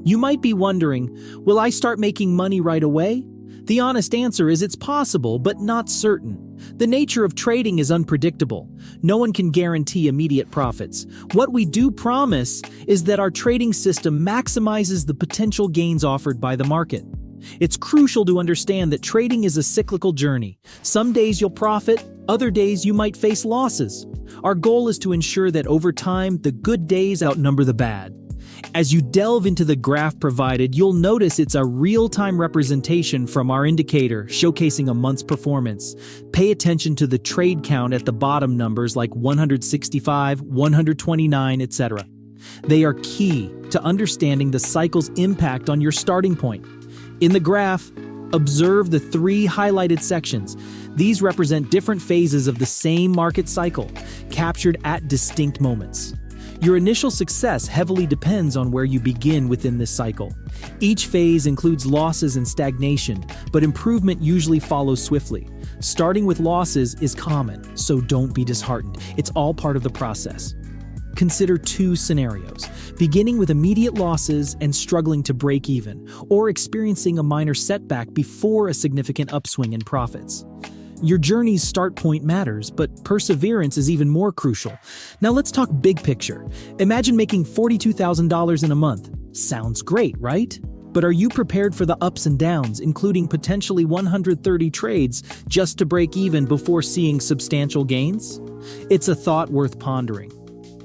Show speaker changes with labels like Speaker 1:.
Speaker 1: You might be wondering, will I start making money right away? The honest answer is it's possible, but not certain. The nature of trading is unpredictable. No one can guarantee immediate profits. What we do promise is that our trading system maximizes the potential gains offered by the market. It's crucial to understand that trading is a cyclical journey. Some days you'll profit, other days you might face losses. Our goal is to ensure that over time, the good days outnumber the bad. As you delve into the graph provided, you'll notice it's a real-time representation from our indicator showcasing a month's performance. Pay attention to the trade count at the bottom, numbers like 165, 129, etc. They are key to understanding the cycle's impact on your starting point. In the graph, observe the 3 highlighted sections. These represent different phases of the same market cycle, captured at distinct moments. Your initial success heavily depends on where you begin within this cycle. Each phase includes losses and stagnation, but improvement usually follows swiftly. Starting with losses is common, so don't be disheartened. It's all part of the process. Consider 2 scenarios: beginning with immediate losses and struggling to break even, or experiencing a minor setback before a significant upswing in profits. Your journey's start point matters, but perseverance is even more crucial. Now let's talk big picture. Imagine making $42,000 in a month. Sounds great, right? But are you prepared for the ups and downs, including potentially 130 trades just to break even before seeing substantial gains? It's a thought worth pondering.